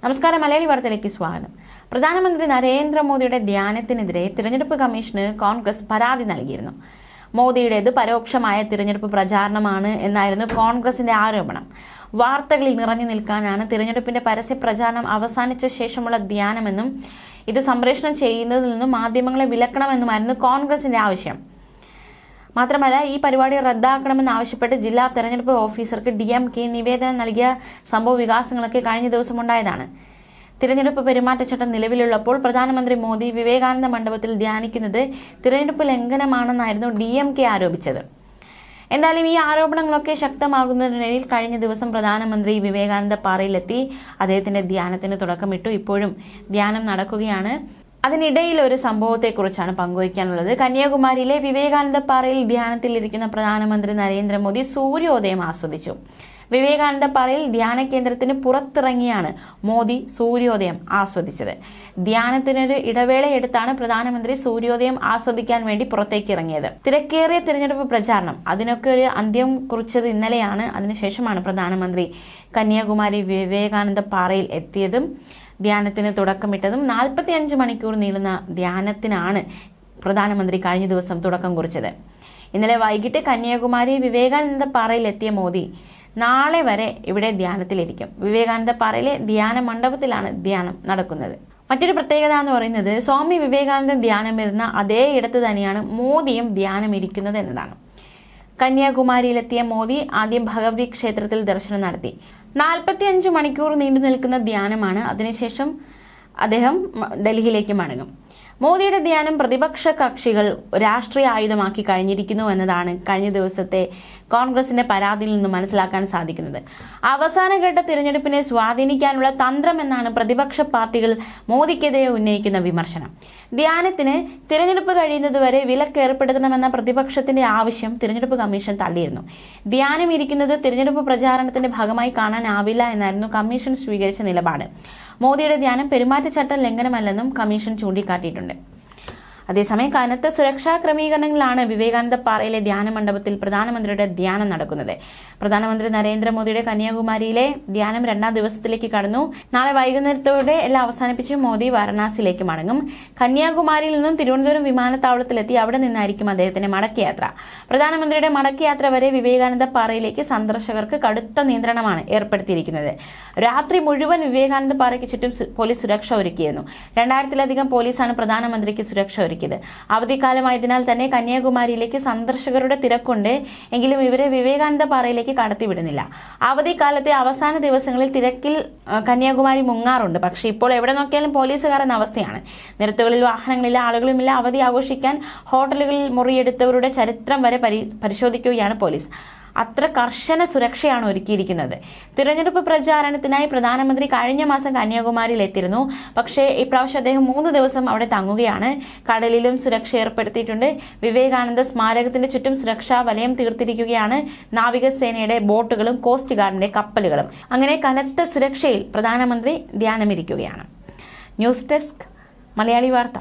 നമസ്കാരം, മലയാളി വാർത്തയിലേക്ക് സ്വാഗതം. പ്രധാനമന്ത്രി നരേന്ദ്രമോദിയുടെ ധ്യാനത്തിനെതിരെ തിരഞ്ഞെടുപ്പ് കമ്മീഷന് കോൺഗ്രസ് പരാതി നൽകിയിരുന്നു. മോദിയുടേത് പരോക്ഷമായ തിരഞ്ഞെടുപ്പ് പ്രചാരണമാണ് എന്നായിരുന്നു കോൺഗ്രസിന്റെ ആരോപണം. വാർത്തകളിൽ നിറഞ്ഞു നിൽക്കാനാണ് തിരഞ്ഞെടുപ്പിന്റെ പരസ്യ പ്രചാരണം അവസാനിച്ച ശേഷമുള്ള ധ്യാനമെന്നും ഇത് സംപ്രേഷണം ചെയ്യുന്നതിൽ നിന്നും മാധ്യമങ്ങളെ വിലക്കണമെന്നുമായിരുന്നു കോൺഗ്രസിന്റെ ആവശ്യം. മാത്രമല്ല, ഈ പരിപാടി റദ്ദാക്കണമെന്നാവശ്യപ്പെട്ട് ജില്ലാ തെരഞ്ഞെടുപ്പ് ഓഫീസർക്ക് DMK നിവേദനം നൽകിയ സംഭവ വികാസങ്ങളൊക്കെ കഴിഞ്ഞ ദിവസം ഉണ്ടായതാണ്. തിരഞ്ഞെടുപ്പ് പെരുമാറ്റച്ചട്ടം നിലവിലുള്ളപ്പോൾ പ്രധാനമന്ത്രി മോദി വിവേകാനന്ദ മണ്ഡപത്തിൽ ധ്യാനിക്കുന്നത് തിരഞ്ഞെടുപ്പ് ലംഘനമാണെന്നായിരുന്നു DMK ആരോപിച്ചത്. എന്തായാലും ഈ ആരോപണങ്ങളൊക്കെ ശക്തമാകുന്നതിനിടയിൽ കഴിഞ്ഞ ദിവസം പ്രധാനമന്ത്രി വിവേകാനന്ദ പാറയിലെത്തി അദ്ദേഹത്തിന്റെ ധ്യാനത്തിന് തുടക്കമിട്ടു. ഇപ്പോഴും ധ്യാനം നടക്കുകയാണ്. അതിനിടയിൽ ഒരു സംഭവത്തെക്കുറിച്ചാണ് പങ്കുവയ്ക്കാനുള്ളത്. കന്യാകുമാരിയിലെ വിവേകാനന്ദ പാറയിൽ ധ്യാനത്തിലിരിക്കുന്ന പ്രധാനമന്ത്രി നരേന്ദ്രമോദി സൂര്യോദയം ആസ്വദിച്ചു. വിവേകാനന്ദ പാറയിൽ ധ്യാന കേന്ദ്രത്തിന് പുറത്തിറങ്ങിയാണ് മോദി സൂര്യോദയം ആസ്വദിച്ചത്. ധ്യാനത്തിനൊരു ഇടവേളയെടുത്താണ് പ്രധാനമന്ത്രി സൂര്യോദയം ആസ്വദിക്കാൻ വേണ്ടി പുറത്തേക്ക് ഇറങ്ങിയത്. തിരക്കേറിയ തിരഞ്ഞെടുപ്പ് പ്രചാരണം അതിനൊക്കെ ഒരു അന്ത്യം കുറിച്ചത് ഇന്നലെയാണ്. അതിനുശേഷമാണ് പ്രധാനമന്ത്രി കന്യാകുമാരി വിവേകാനന്ദ പാറയിൽ എത്തിയതും ധ്യാനത്തിന് തുടക്കമിട്ടതും. 45 മണിക്കൂർ നീളുന്ന ധ്യാനത്തിനാണ് പ്രധാനമന്ത്രി കഴിഞ്ഞ ദിവസം തുടക്കം കുറിച്ചത്. ഇന്നലെ വൈകിട്ട് കന്യാകുമാരി വിവേകാനന്ദ പാറയിൽ എത്തിയ മോദി നാളെ വരെ ഇവിടെ ധ്യാനത്തിലിരിക്കും. വിവേകാനന്ദ പാറയിലെ ധ്യാന മണ്ഡപത്തിലാണ് ധ്യാനം നടക്കുന്നത്. മറ്റൊരു പ്രത്യേകത എന്ന് പറയുന്നത്, സ്വാമി വിവേകാനന്ദൻ ധ്യാനമിരുന്ന അതേ ഇടത്ത് തന്നെയാണ് മോദിയും ധ്യാനമിരിക്കുന്നത് എന്നതാണ്. കന്യാകുമാരിയിലെത്തിയ മോദി ആദ്യം ഭഗവതി ക്ഷേത്രത്തിൽ ദർശനം നടത്തി. 45 മണിക്കൂർ നീണ്ടു നിൽക്കുന്ന ധ്യാനമാണ്. അതിനുശേഷം അദ്ദേഹം ഡൽഹിയിലേക്ക് മടങ്ങും. മോദിയുടെ ധ്യാനം പ്രതിപക്ഷ കക്ഷികൾ രാഷ്ട്രീയ ആയുധമാക്കി കഴിഞ്ഞിരിക്കുന്നു എന്നതാണ് കഴിഞ്ഞ ദിവസത്തെ കോൺഗ്രസിന്റെ പരാതിയിൽ നിന്ന് മനസ്സിലാക്കാൻ സാധിക്കുന്നത്. അവസാനഘട്ട തിരഞ്ഞെടുപ്പിനെ സ്വാധീനിക്കാനുള്ള തന്ത്രമെന്നാണ് പ്രതിപക്ഷ പാർട്ടികൾ മോദിക്കെതിരെ ഉന്നയിക്കുന്ന വിമർശനം. ധ്യാനത്തിന് തിരഞ്ഞെടുപ്പ് കഴിയുന്നതുവരെ വിലക്ക് ഏർപ്പെടുത്തണമെന്ന പ്രതിപക്ഷത്തിന്റെ ആവശ്യം തിരഞ്ഞെടുപ്പ് കമ്മീഷൻ തള്ളിയിരുന്നു. ധ്യാനം ഇരിക്കുന്നത് തിരഞ്ഞെടുപ്പ് പ്രചാരണത്തിന്റെ ഭാഗമായി കാണാനാവില്ല എന്നായിരുന്നു കമ്മീഷൻ സ്വീകരിച്ച നിലപാട്. മോദിയുടെ ധ്യാനം പെരുമാറ്റച്ചട്ട ലംഘനമല്ലെന്നും കമ്മീഷൻ ചൂണ്ടിക്കാട്ടിയിട്ടുണ്ട്. അതേസമയം കനത്ത സുരക്ഷാ ക്രമീകരണങ്ങളാണ് വിവേകാനന്ദ പാറയിലെ ധ്യാന മണ്ഡപത്തിൽ പ്രധാനമന്ത്രിയുടെ ധ്യാനം നടക്കുന്നത്. പ്രധാനമന്ത്രി നരേന്ദ്രമോദിയുടെ കന്യാകുമാരിയിലെ ധ്യാനം 2ാം ദിവസത്തിലേക്ക് കടന്നു. നാളെ വൈകുന്നേരത്തോടെ എല്ലാം അവസാനിപ്പിച്ച് മോദി വാരണാസിയിലേക്ക് മടങ്ങും. കന്യാകുമാരിയിൽ നിന്നും തിരുവനന്തപുരം വിമാനത്താവളത്തിലെത്തി അവിടെ നിന്നായിരിക്കും അദ്ദേഹത്തിന്റെ മടക്കയാത്ര. പ്രധാനമന്ത്രിയുടെ മടക്കയാത്ര വരെ വിവേകാനന്ദ പാറയിലേക്ക് സന്ദർശകർക്ക് കടുത്ത നിയന്ത്രണമാണ് ഏർപ്പെടുത്തിയിരിക്കുന്നത്. രാത്രി മുഴുവൻ വിവേകാനന്ദ പാറയ്ക്ക് ചുറ്റും പോലീസ് സുരക്ഷ ഒരുക്കിയിരുന്നു. 2000-ലധികം പോലീസാണ് പ്രധാനമന്ത്രിക്ക് സുരക്ഷ ഒരുക്കിയത്. അവധിക്കാലമായതിനാൽ തന്നെ കന്യാകുമാരിയിലേക്ക് സന്ദർശകരുടെ തിരക്കുണ്ട്. എങ്കിലും ഇവരെ വിവേകാനന്ദ പാറയിലേക്ക് കടത്തിവിടുന്നില്ല. അവധിക്കാലത്തെ അവസാന ദിവസങ്ങളിൽ തിരക്കിൽ കന്യാകുമാരി മുങ്ങാറുണ്ട്. പക്ഷേ ഇപ്പോൾ എവിടെ നോക്കിയാലും പോലീസുകാർ എന്ന അവസ്ഥയാണ്. നിരത്തുകളിൽ വാഹനങ്ങളില്ല, ആളുകളുമില്ല. അവധി ആഘോഷിക്കാൻ ഹോട്ടലുകളിൽ മുറിയെടുത്തവരുടെ ചരിത്രം വരെ പരിശോധിക്കുകയാണ് പോലീസ്. അത്ര കർശന സുരക്ഷയാണ് ഒരുക്കിയിരിക്കുന്നത്. തിരഞ്ഞെടുപ്പ് പ്രചാരണത്തിനായി പ്രധാനമന്ത്രി കഴിഞ്ഞ മാസം കന്യാകുമാരിയിൽ എത്തിയിരുന്നു. പക്ഷേ ഇപ്രാവശ്യം അദ്ദേഹം 3 ദിവസം അവിടെ തങ്ങുകയാണ്. കടലിലും സുരക്ഷ ഏർപ്പെടുത്തിയിട്ടുണ്ട്. വിവേകാനന്ദ സ്മാരകത്തിന്റെ ചുറ്റും സുരക്ഷാ വലയം തീർത്തിരിക്കുകയാണ്. നാവികസേനയുടെ ബോട്ടുകളും കോസ്റ്റ് ഗാർഡിന്റെ കപ്പലുകളും. അങ്ങനെ കനത്ത സുരക്ഷയിൽ പ്രധാനമന്ത്രി ധ്യാനമിരിക്കുകയാണ്. ന്യൂസ് ഡെസ്ക്, മലയാളി വാർത്ത.